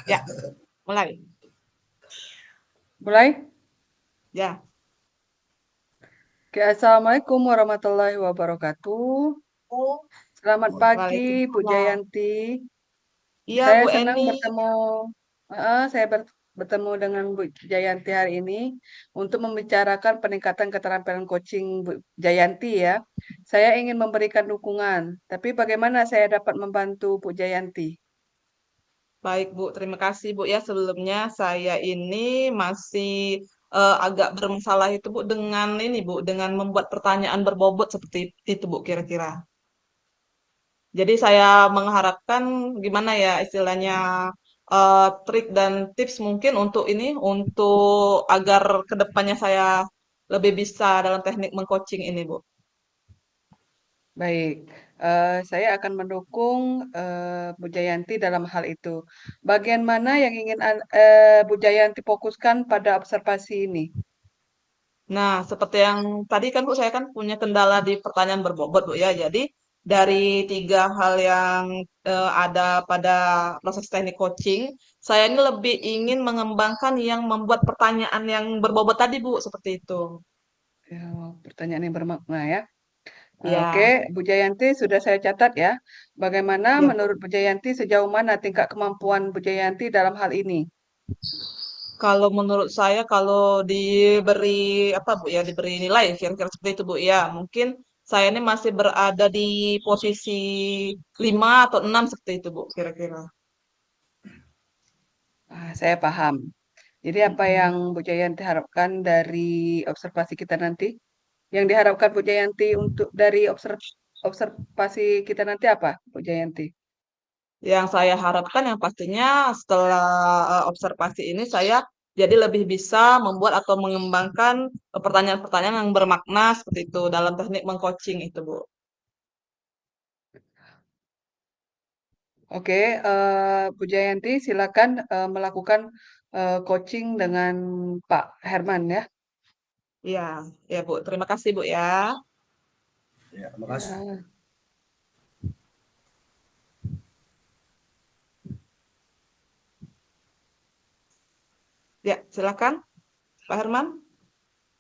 Ya, mulai. Mulai? Ya. Oke, Assalamualaikum warahmatullahi wabarakatuh. Oh, Selamat pagi, Bu Waalaikumsalam. Jayanti. Iya, Saya Bu senang Eni. bertemu dengan Bu Jayanti hari ini untuk membicarakan peningkatan keterampilan coaching Bu Jayanti ya. Saya ingin memberikan dukungan, tapi bagaimana saya dapat membantu Bu Jayanti? Baik, Bu. Terima kasih, Bu. Ya, sebelumnya saya ini masih agak bermasalah itu, Bu, dengan ini, Bu, dengan membuat pertanyaan berbobot seperti itu, Bu, kira-kira. Jadi saya mengharapkan gimana ya istilahnya trik dan tips mungkin untuk ini, untuk agar kedepannya saya lebih bisa dalam teknik mengcoaching ini, Bu. Baik, saya akan mendukung Bu Jayanti dalam hal itu. Bagian mana yang ingin Bu Jayanti fokuskan pada observasi ini? Nah, seperti yang tadi kan Bu, saya kan punya kendala di pertanyaan berbobot Bu ya. Jadi dari tiga hal yang ada pada proses teknik coaching, saya ini lebih ingin mengembangkan yang membuat pertanyaan yang berbobot tadi Bu, seperti itu. Ya, pertanyaan yang bermakna ya. Oke, Ya, Bu Jayanti sudah saya catat ya. Bagaimana ya menurut Bu Jayanti sejauh mana tingkat kemampuan Bu Jayanti dalam hal ini? kalau menurut saya kalau diberi apa Bu ya, diberi nilai kira-kira seperti itu Bu ya. Mungkin saya ini masih berada di posisi 5 atau 6 seperti itu Bu kira-kira. Saya paham. Jadi apa yang Mm-mm. Bu Jayanti harapkan dari observasi kita nanti? Yang diharapkan Bu Jayanti untuk dari observasi kita nanti apa, Bu Jayanti? Yang saya harapkan yang pastinya setelah observasi ini saya jadi lebih bisa membuat atau mengembangkan pertanyaan-pertanyaan yang bermakna seperti itu dalam teknik mengcoaching itu Bu. Oke, Bu Jayanti silakan melakukan coaching dengan Pak Herman ya. Iya, ya Bu. Terima kasih Bu ya. Ya, makasih. Ya. Ya, silakan Pak Herman.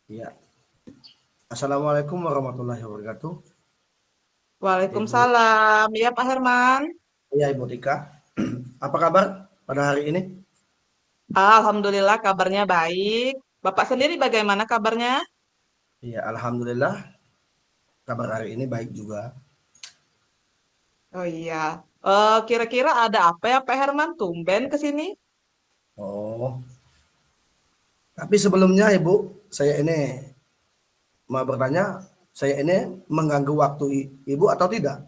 Ya. Assalamualaikum warahmatullahi wabarakatuh. Ibu, Waalaikumsalam. Ya, Pak Herman. ya Ibu Tika. Apa kabar pada hari ini? Alhamdulillah kabarnya baik. Bapak sendiri bagaimana kabarnya? Ya, alhamdulillah kabar hari ini baik juga. Oh iya. Kira-kira ada apa ya Pak Herman? Tumben ke sini? Oh, tapi sebelumnya Ibu, saya ini mau bertanya, saya ini mengganggu waktu Ibu atau tidak?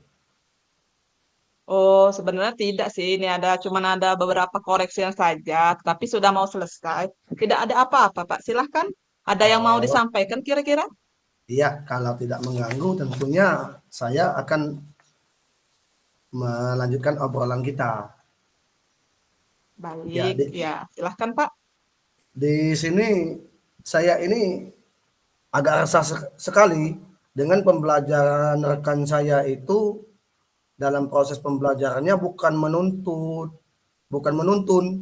Oh, sebenarnya tidak sih. Ini cuman ada beberapa koreksian saja, tapi sudah mau selesai. Tidak ada apa-apa, Pak. Silahkan. Ada yang mau Oh, disampaikan kira-kira? iya, kalau tidak mengganggu tentunya saya akan melanjutkan obrolan kita. Ya, Baik, ya. Silahkan, Pak. di sini saya ini agak resah sekali dengan pembelajaran rekan saya itu dalam proses pembelajarannya bukan menuntun,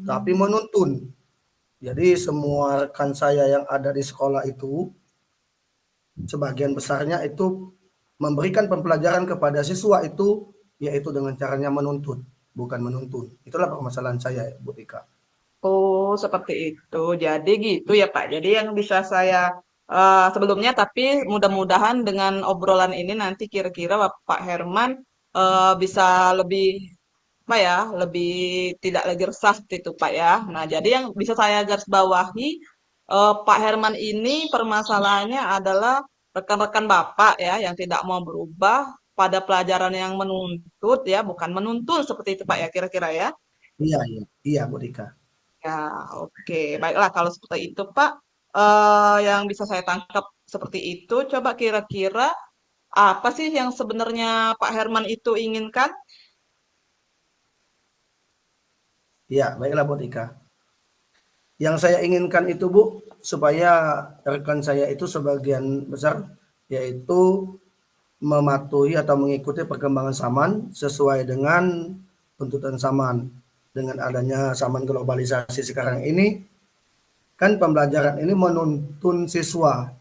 tapi menuntun. Jadi semua rekan saya yang ada di sekolah itu, sebagian besarnya itu memberikan pembelajaran kepada siswa itu, yaitu dengan caranya menuntut, bukan menuntun. Itulah permasalahan saya, Bu Tika. Oh, seperti itu. Jadi gitu ya, Pak. Jadi yang bisa saya sebelumnya, tapi mudah-mudahan dengan obrolan ini nanti kira-kira Pak Herman bisa lebih apa ya, lebih tidak lagi resah seperti itu, Pak ya. Nah, jadi yang bisa saya garis bawahi, Pak Herman ini permasalahannya adalah rekan-rekan Bapak ya, yang tidak mau berubah pada pelajaran yang menuntut ya, bukan menuntun seperti itu, Pak ya, kira-kira ya. Iya, iya, iya, Bu Tika. Ya, oke. Baiklah kalau seperti itu, Pak. Yang bisa saya tangkap seperti itu, coba kira-kira apa sih yang sebenarnya Pak Herman itu inginkan? Iya, baiklah Bu Tika. Yang saya inginkan itu Bu, supaya rekan saya itu sebagian besar yaitu mematuhi atau mengikuti perkembangan zaman sesuai dengan tuntutan zaman. dengan adanya zaman globalisasi sekarang ini, kan pembelajaran ini menuntun siswa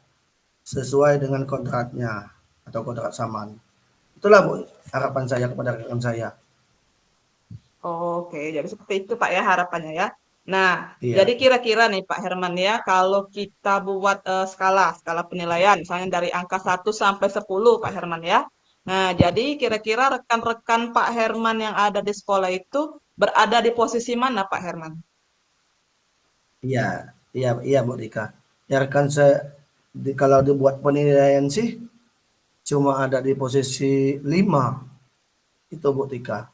sesuai dengan kontraknya atau kontrak zaman. Itulah Bu, harapan saya kepada rekan saya. Oke, jadi seperti itu Pak ya harapannya ya. Nah, Iya, jadi kira-kira nih Pak Herman ya, kalau kita buat skala, skala penilaian, misalnya dari angka 1 sampai 10 Pak Herman ya. Nah, jadi kira-kira rekan-rekan Pak Herman yang ada di sekolah itu berada di posisi mana Pak Herman? iya, iya Bu Rika. Ya rekan saya, kalau dibuat penilaian sih cuma ada di posisi 5 itu Bu Rika.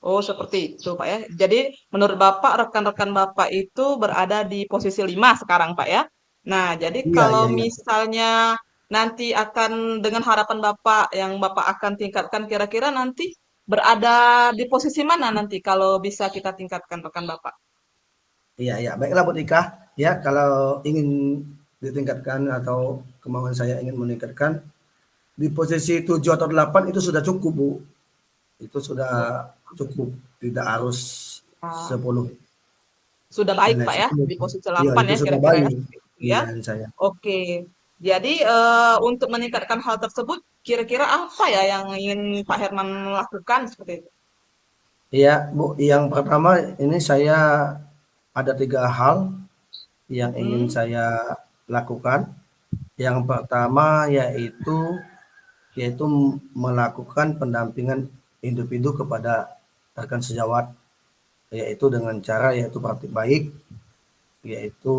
Oh, seperti itu Pak ya. Jadi menurut Bapak, rekan-rekan Bapak itu berada di posisi 5 sekarang Pak ya. Nah, jadi Iya, kalau iya, iya. misalnya nanti akan dengan harapan Bapak yang Bapak akan tingkatkan kira-kira nanti berada di posisi mana nanti kalau bisa kita tingkatkan rekan Bapak? Iya, iya. Baiklah Bu Rika. Ya, kalau ingin ditingkatkan atau kemauan saya ingin meningkatkan di posisi 7 atau 8 itu sudah cukup Bu. Itu sudah Oh, cukup, tidak harus ah, 10 sudah baik nilai Pak ya, 10. di posisi Iya, 8 itu ya sudah kira-kira ya. baik Seperti itu ya. penilaian saya. Oke. Jadi untuk meningkatkan hal tersebut kira-kira apa ya yang ingin Pak Herman lakukan seperti itu? Iya, Bu, yang pertama ini saya ada 3 hal yang ingin Mm-mm. saya lakukan. Yang pertama yaitu melakukan pendampingan individu kepada rekan sejawat, yaitu dengan cara yaitu praktik baik, yaitu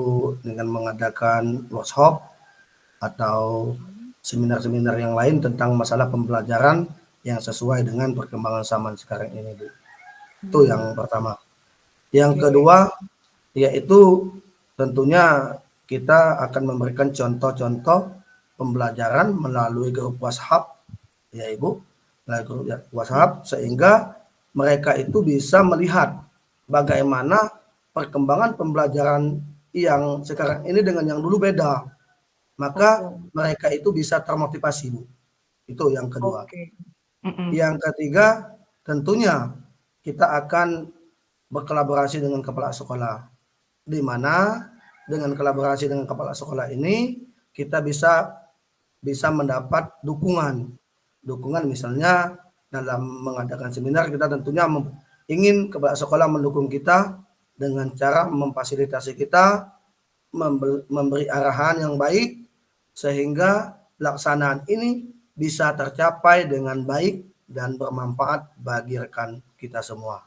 dengan mengadakan workshop atau seminar-seminar yang lain tentang masalah pembelajaran yang sesuai dengan perkembangan zaman sekarang ini, Bu. Itu yang Hmm, pertama. Yang oke. kedua, yaitu tentunya kita akan memberikan contoh-contoh pembelajaran melalui grup WhatsApp, ya Ibu, melalui grup WhatsApp, sehingga mereka itu bisa melihat bagaimana perkembangan pembelajaran yang sekarang ini dengan yang dulu beda. Maka Oke. mereka itu bisa termotivasi, Bu. Itu yang kedua. Oke. Mm-mm. Yang ketiga, tentunya kita akan berkolaborasi dengan kepala sekolah, di mana dengan kolaborasi dengan kepala sekolah ini kita bisa bisa mendapat dukungan misalnya dalam mengadakan seminar kita tentunya ingin kepala sekolah mendukung kita dengan cara memfasilitasi kita, memberi arahan yang baik sehingga pelaksanaan ini bisa tercapai dengan baik dan bermanfaat bagi rekan kita semua.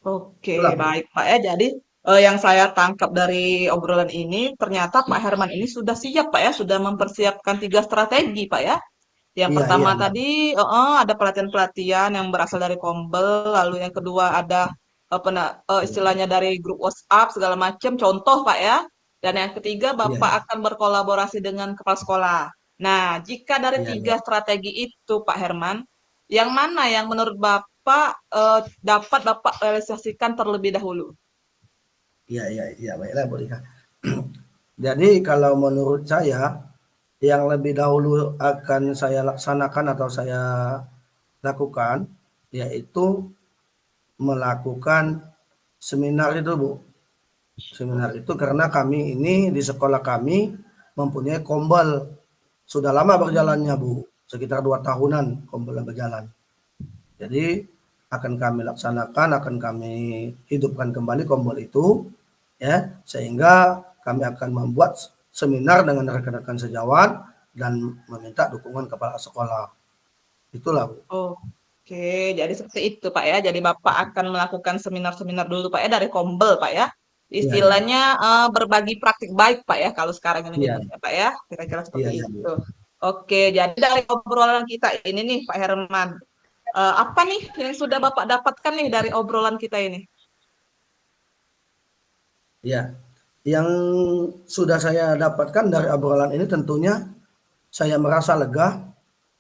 Oke, Itulah Bu. baik Pak ya. Jadi yang saya tangkap dari obrolan ini, ternyata Pak Herman ini sudah siap Pak ya, sudah mempersiapkan 3 strategi Pak ya. Yang Iya, iya, pertama iya. tadi ada pelatihan-pelatihan yang berasal dari Kombel, lalu yang kedua ada istilahnya dari grup WhatsApp segala macam, contoh Pak ya. Dan yang ketiga Iya, Bapak akan berkolaborasi dengan kepala sekolah. Nah, jika dari iya, iya. 3 strategi itu Pak Herman, yang mana yang menurut Bapak dapat Bapak realisasikan terlebih dahulu? Iya, iya, iya, baiklah Bu Rika. Jadi kalau menurut saya yang lebih dahulu akan saya laksanakan atau saya lakukan yaitu melakukan seminar itu Bu. Seminar itu karena kami ini di sekolah kami mempunyai kombel. Sudah lama berjalannya Bu, sekitar 2 tahunan kombel berjalan. Jadi akan kami laksanakan, akan kami hidupkan kembali kombel itu ya, sehingga kami akan membuat seminar dengan rekan-rekan sejawat dan meminta dukungan kepala sekolah. Itulah Bu. Oke, jadi seperti itu Pak ya. Jadi Bapak akan melakukan seminar-seminar dulu Pak ya dari Kombel Pak ya. Iya, iya. Istilahnya berbagi praktik baik Pak ya kalau sekarang ini Iya, nyebutnya Pak ya. Kira-kira iya, seperti iya Bu. itu. Oke, jadi dari obrolan kita ini nih Pak Herman, apa nih yang sudah Bapak dapatkan nih dari obrolan kita ini? Iya. Yang sudah saya dapatkan dari obrolan ini tentunya saya merasa lega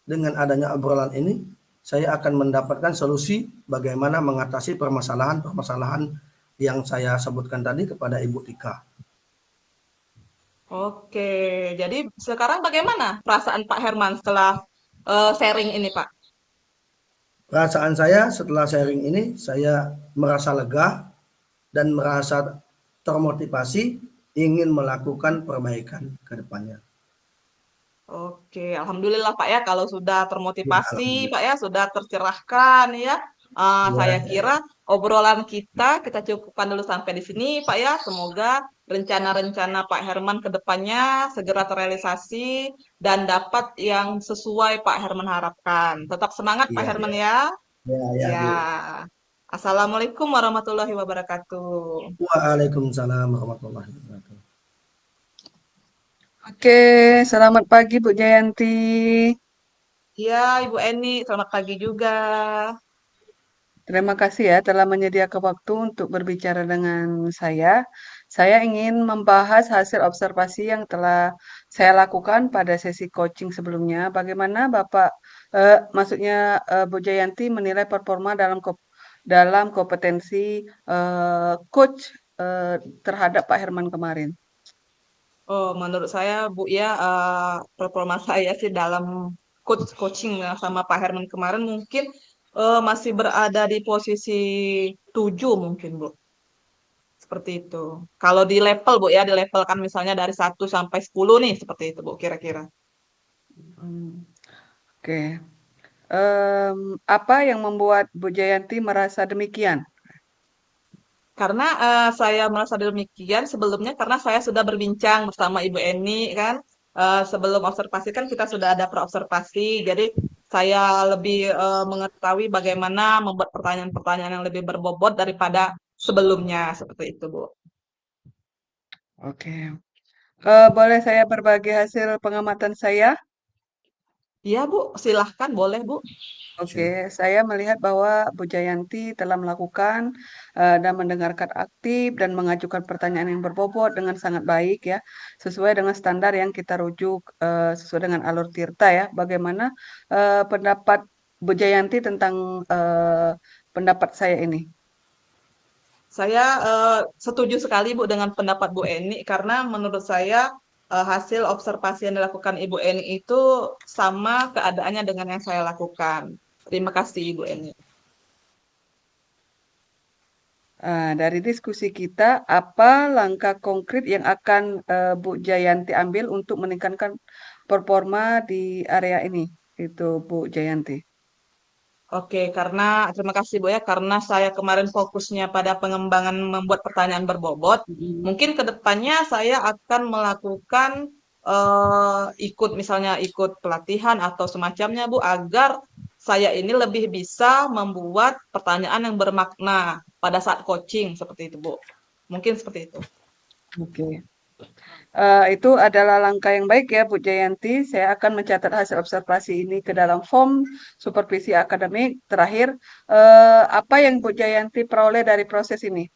dengan adanya obrolan ini. Saya akan mendapatkan solusi bagaimana mengatasi permasalahan-permasalahan yang saya sebutkan tadi kepada Ibu Tika. Oke, jadi sekarang bagaimana perasaan Pak Herman setelah sharing ini Pak? perasaan saya setelah sharing ini, saya merasa lega dan merasa termotivasi ingin melakukan perbaikan ke depannya. Oke, alhamdulillah Pak ya kalau sudah Ya, termotivasi, alhamdulillah. Pak ya sudah tercerahkan ya. Ya, Saya ya, kira obrolan kita cukupkan dulu sampai di sini Pak ya. Semoga rencana-rencana Pak Herman ke depannya segera terrealisasi dan dapat yang sesuai Pak Herman harapkan. Tetap semangat Pak iya, Herman iya. ya. Ya, ya, Ya. Bu. Assalamualaikum warahmatullahi wabarakatuh. Waalaikumsalam warahmatullahi wabarakatuh. Oke, selamat pagi Bu Jayanti. Ya, Ibu Eni, selamat pagi juga. Terima kasih ya telah menyediakan waktu untuk berbicara dengan saya. Saya ingin membahas hasil observasi yang telah saya lakukan pada sesi coaching sebelumnya. Bagaimana Bapak, maksudnya Bu Jayanti menilai performa dalam kompetensi coach terhadap Pak Herman kemarin? Oh, menurut saya, Bu, ya, performa saya sih dalam coaching ya sama Pak Herman kemarin mungkin masih berada di posisi 7 mungkin, Bu. Seperti itu. Kalau di level, Bu, ya, di level kan misalnya dari 1 sampai 10 nih, seperti itu, Bu, kira-kira. Hmm, oke. Apa yang membuat Bu Jayanti merasa demikian? Karena saya merasa demikian sebelumnya karena saya sudah berbincang bersama Ibu Eni kan. Sebelum observasi kan kita sudah ada praobservasi. Jadi saya lebih mengetahui bagaimana membuat pertanyaan-pertanyaan yang lebih berbobot daripada sebelumnya seperti itu, Bu. Oke. Boleh saya berbagi hasil pengamatan saya? Iya, Bu, silahkan boleh, Bu. Oke, saya melihat bahwa Bu Jayanti telah melakukan dan mendengarkan aktif dan mengajukan pertanyaan yang berbobot dengan sangat baik ya, sesuai dengan standar yang kita rujuk sesuai dengan alur Tirta ya. Bagaimana pendapat Bu Jayanti tentang pendapat saya ini? Saya setuju sekali Bu dengan pendapat Bu Eni karena menurut saya hasil observasi yang dilakukan Ibu Eni itu sama keadaannya dengan yang saya lakukan. Terima kasih Ibu Eni. Dari diskusi kita, apa langkah konkret yang akan Bu Jayanti ambil untuk meningkatkan performa di area ini? Itu Bu Jayanti. Oke, karena terima kasih Bu ya karena saya kemarin fokusnya pada pengembangan membuat pertanyaan berbobot. Mm. Mungkin ke depannya saya akan melakukan ikut misalnya ikut pelatihan atau semacamnya Bu agar saya ini lebih bisa membuat pertanyaan yang bermakna pada saat coaching seperti itu Bu. Mungkin seperti itu. Oke. Itu adalah langkah yang baik ya Bu Jayanti. Saya akan mencatat hasil observasi ini ke dalam form supervisi akademik. Terakhir, apa yang Bu Jayanti peroleh dari proses ini?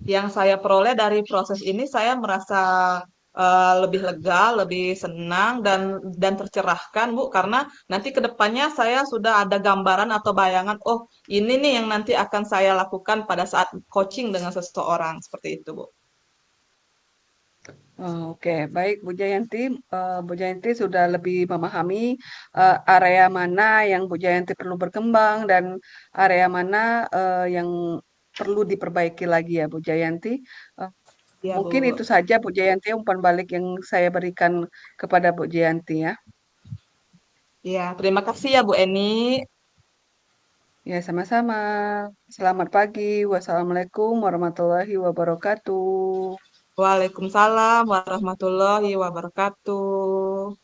Yang saya peroleh dari proses ini saya merasa lebih lega, lebih senang dan tercerahkan Bu karena nanti ke depannya saya sudah ada gambaran atau bayangan oh ini nih yang nanti akan saya lakukan pada saat coaching dengan seseorang seperti itu Bu. Oke, baik Bu Jayanti. Bu Jayanti sudah lebih memahami area mana yang Bu Jayanti perlu berkembang dan area mana yang perlu diperbaiki lagi ya Bu Jayanti. Eh, Ya Mungkin Bu. itu saja Bu Jayanti umpan balik yang saya berikan kepada Bu Jayanti ya. Ya, terima kasih ya Bu Eni. Ya, sama-sama. Selamat pagi. Wassalamualaikum warahmatullahi wabarakatuh. Waalaikumsalam warahmatullahi wabarakatuh.